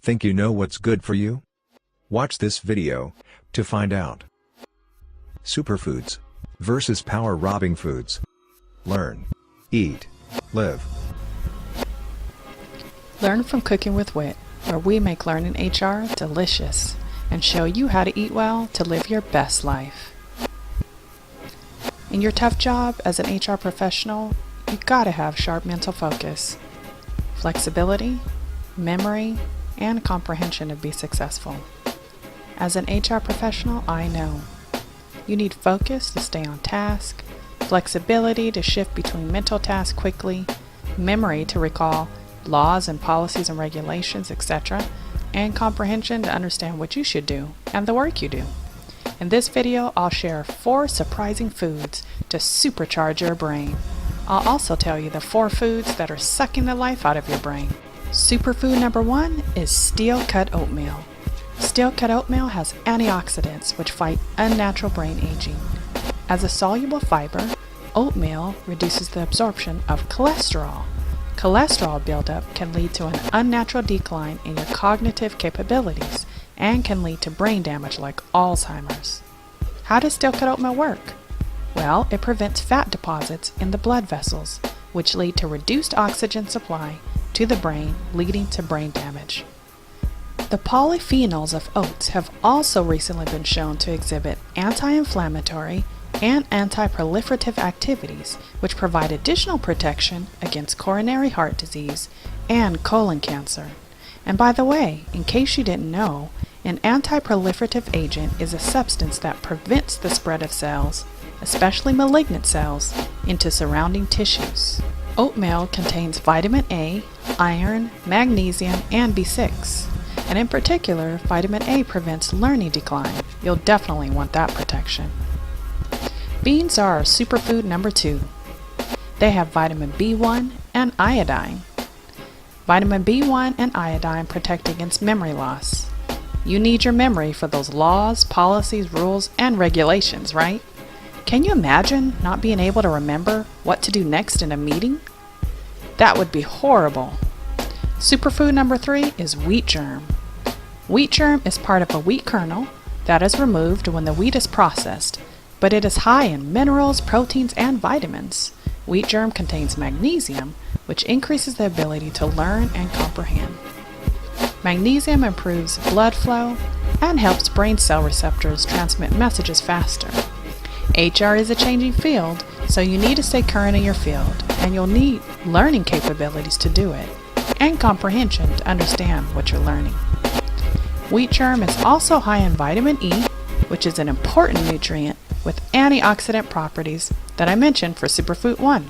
Think you know what's good for you? Watch this video to find out. Superfoods versus power-robbing foods. Learn, eat, live. Learn from Cooking with Wit, where we make learning HR delicious and show you how to eat well to live your best life. In your tough job as an HR professional, you gotta have sharp mental focus, flexibility, memory, and comprehension to be successful. As an HR professional, I know. You need focus to stay on task, flexibility to shift between mental tasks quickly, memory to recall laws and policies and regulations, etc., and comprehension to understand what you should do and the work you do. In this video, I'll share 4 surprising foods to supercharge your brain. I'll also tell you the 4 foods that are sucking the life out of your brain. Superfood number 1 is steel-cut oatmeal. Steel-cut oatmeal has antioxidants which fight unnatural brain aging. As a soluble fiber, oatmeal reduces the absorption of cholesterol. Cholesterol buildup can lead to an unnatural decline in your cognitive capabilities and can lead to brain damage like Alzheimer's. How does steel-cut oatmeal work? Well, it prevents fat deposits in the blood vessels, which lead to reduced oxygen supply to the brain, leading to brain damage. The polyphenols of oats have also recently been shown to exhibit anti-inflammatory and anti-proliferative activities, which provide additional protection against coronary heart disease and colon cancer. And by the way, in case you didn't know, an anti-proliferative agent is a substance that prevents the spread of cells, especially malignant cells, into surrounding tissues. Oatmeal contains vitamin A, iron, magnesium, and B6. And in particular, vitamin A prevents learning decline. You'll definitely want that protection. Beans are our superfood number 2. They have vitamin B1 and iodine. Vitamin B1 and iodine protect against memory loss. You need your memory for those laws, policies, rules, and regulations, right? Can you imagine not being able to remember what to do next in a meeting? That would be horrible. Superfood number 3 is wheat germ. Wheat germ is part of a wheat kernel that is removed when the wheat is processed, but it is high in minerals, proteins, and vitamins. Wheat germ contains magnesium, which increases the ability to learn and comprehend. Magnesium improves blood flow and helps brain cell receptors transmit messages faster. HR is a changing field, so you need to stay current in your field, and you'll need learning capabilities to do it, and comprehension to understand what you're learning. Wheat germ is also high in vitamin E, which is an important nutrient with antioxidant properties that I mentioned for Superfood 1.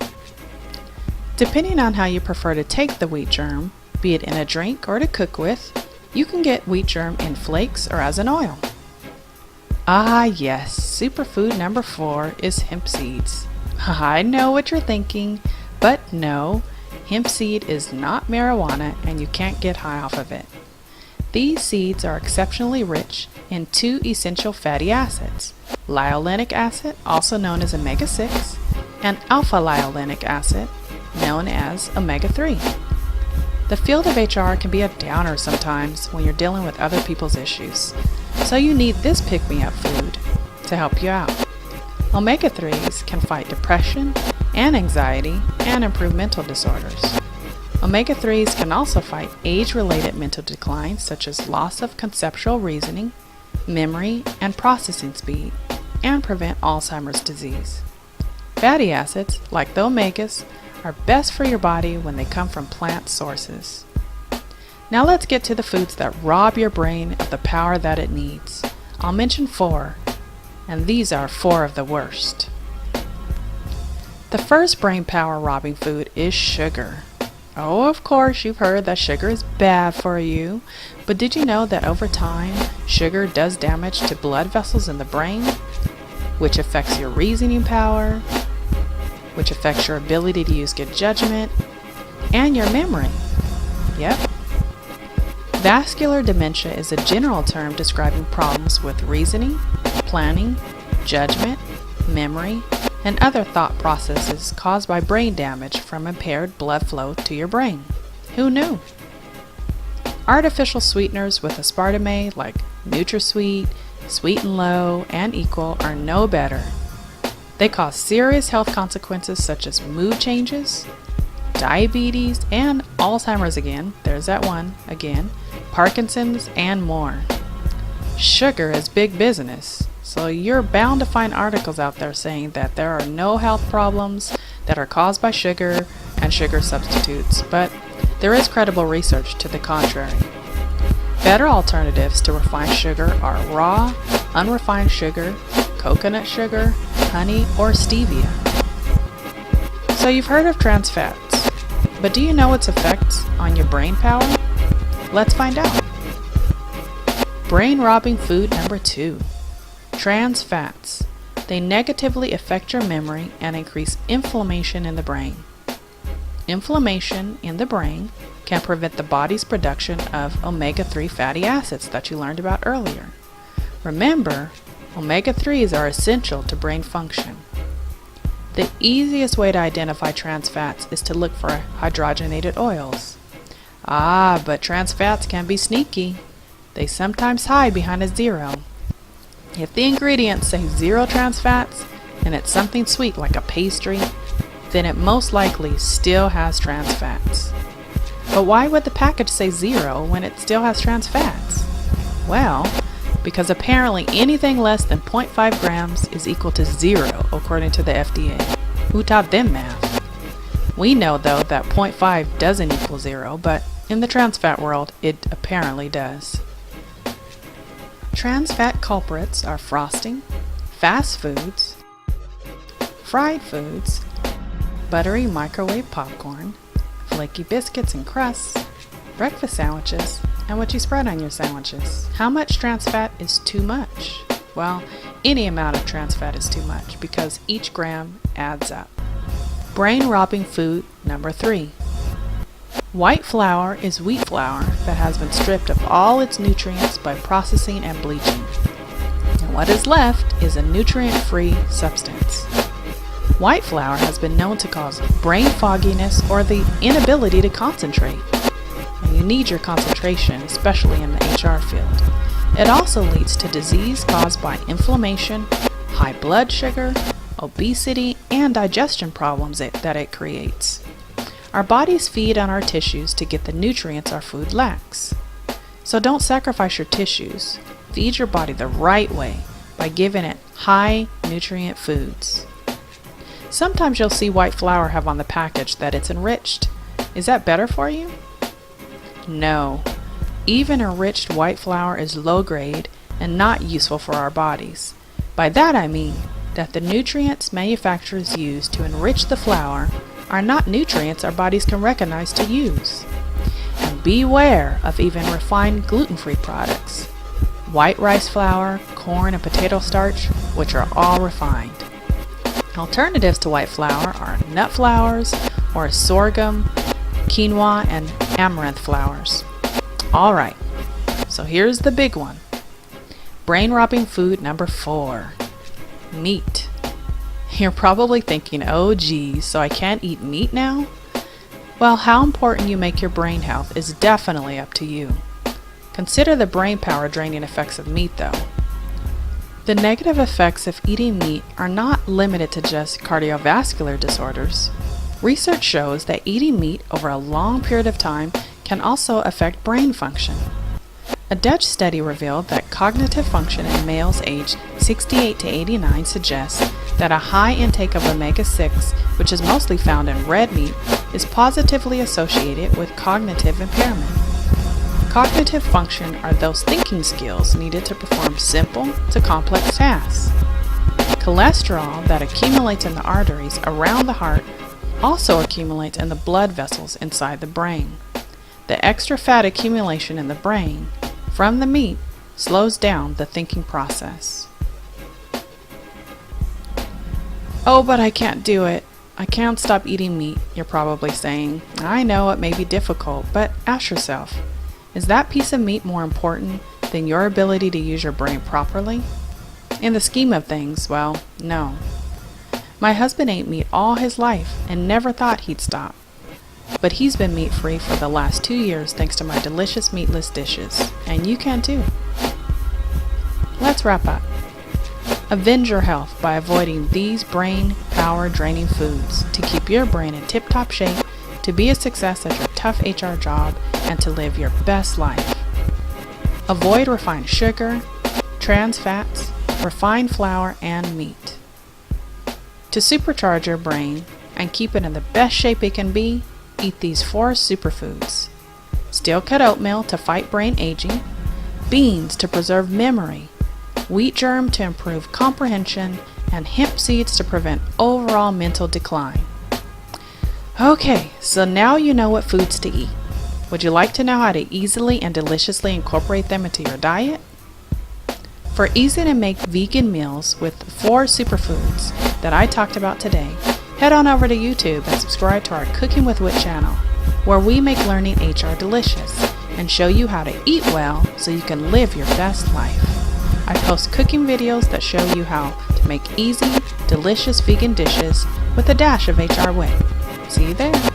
Depending on how you prefer to take the wheat germ, be it in a drink or to cook with, you can get wheat germ in flakes or as an oil. Ah yes, superfood number 4 is hemp seeds. I know what you're thinking, but no, hemp seed is not marijuana and you can't get high off of it. These seeds are exceptionally rich in 2 essential fatty acids, linolenic acid, also known as omega-6, and alpha-linolenic acid, known as omega-3. The field of HR can be a downer sometimes when you're dealing with other people's issues, so you need this pick-me-up food to help you out. Omega-3s can fight depression and anxiety and improve mental disorders. Omega-3s can also fight age-related mental declines such as loss of conceptual reasoning, memory, and processing speed, and prevent Alzheimer's disease. Fatty acids, like the omegas, are best for your body when they come from plant sources. Now let's get to the foods that rob your brain of the power that it needs. I'll mention 4, and these are 4 of the worst. The first brain power robbing food is sugar. Oh, of course, you've heard that sugar is bad for you, but did you know that over time, sugar does damage to blood vessels in the brain, which affects your reasoning power, which affects your ability to use good judgment, and your memory. Yep. Vascular dementia is a general term describing problems with reasoning, planning, judgment, memory, and other thought processes caused by brain damage from impaired blood flow to your brain. Who knew? Artificial sweeteners with aspartame like NutraSweet, Sweet and Low, and Equal are no better. They cause serious health consequences such as mood changes, diabetes, and Alzheimer's again, there's that one again, Parkinson's, and more. Sugar is big business, so you're bound to find articles out there saying that there are no health problems that are caused by sugar and sugar substitutes, but there is credible research to the contrary. Better alternatives to refined sugar are raw, unrefined sugar, coconut sugar, honey, or stevia. So you've heard of trans fats, but do you know its effects on your brain power? Let's find out. Brain-robbing food number 2. Trans fats. They negatively affect your memory and increase inflammation in the brain. Inflammation in the brain can prevent the body's production of omega-3 fatty acids that you learned about earlier. Remember, omega-3s are essential to brain function. The easiest way to identify trans fats is to look for hydrogenated oils. But trans fats can be sneaky. They sometimes hide behind a 0. If the ingredients say 0 trans fats and it's something sweet like a pastry, then it most likely still has trans fats. But why would the package say 0 when it still has trans fats? Well, because apparently anything less than 0.5 grams is equal to 0 according to the FDA. Who taught them math? We know though that 0.5 doesn't equal 0, but in the trans fat world it apparently does. Trans fat culprits are frosting, fast foods, fried foods, buttery microwave popcorn, flaky biscuits and crusts, breakfast sandwiches, and what you spread on your sandwiches. How much trans fat is too much? Well, any amount of trans fat is too much because each gram adds up. Brain-robbing food number 3. White flour is wheat flour that has been stripped of all its nutrients by processing and bleaching. And what is left is a nutrient-free substance. White flour has been known to cause brain fogginess or the inability to concentrate. And you need your concentration, especially in the HR field. It also leads to disease caused by inflammation, high blood sugar, obesity, and digestion problems that it creates. Our bodies feed on our tissues to get the nutrients our food lacks. So don't sacrifice your tissues. Feed your body the right way by giving it high nutrient foods. Sometimes you'll see white flour have on the package that it's enriched. Is that better for you? No. Even enriched white flour is low grade and not useful for our bodies. By that I mean that the nutrients manufacturers use to enrich the flour are not nutrients our bodies can recognize to use. And beware of even refined gluten-free products. White rice flour, corn, and potato starch, which are all refined. Alternatives to white flour are nut flours or sorghum, quinoa, and amaranth flours. Alright, so here's the big one. Brain-robbing food number 4. Meat. You're probably thinking, oh geez, so I can't eat meat now? Well, how important you make your brain health is definitely up to you. Consider the brain power draining effects of meat though. The negative effects of eating meat are not limited to just cardiovascular disorders. Research shows that eating meat over a long period of time can also affect brain function. A Dutch study revealed that cognitive function in males aged 68 to 89 suggests that a high intake of omega-6, which is mostly found in red meat, is positively associated with cognitive impairment. Cognitive function are those thinking skills needed to perform simple to complex tasks. Cholesterol that accumulates in the arteries around the heart also accumulates in the blood vessels inside the brain. The extra fat accumulation in the brain from the meat slows down the thinking process. Oh, but I can't do it. I can't stop eating meat, you're probably saying. I know it may be difficult, but ask yourself, is that piece of meat more important than your ability to use your brain properly? In the scheme of things, well, no. My husband ate meat all his life and never thought he'd stop. but he's been meat-free for the last 2 years thanks to my delicious meatless dishes, and you can too. Let's wrap up. Avenge your health by avoiding these brain power draining foods to keep your brain in tip-top shape, to be a success at your tough HR job, and to live your best life. Avoid refined sugar, trans fats, refined flour, and meat. To supercharge your brain and keep it in the best shape it can be, eat these 4 superfoods. Steel-cut oatmeal to fight brain aging, beans to preserve memory, wheat germ to improve comprehension, and hemp seeds to prevent overall mental decline. Okay, so now you know what foods to eat. Would you like to know how to easily and deliciously incorporate them into your diet? For easy to make vegan meals with the 4 superfoods that I talked about today, head on over to YouTube and subscribe to our Cooking with Wit channel, where we make learning HR delicious and show you how to eat well so you can live your best life. I post cooking videos that show you how to make easy, delicious vegan dishes with a dash of HR wit. See you there.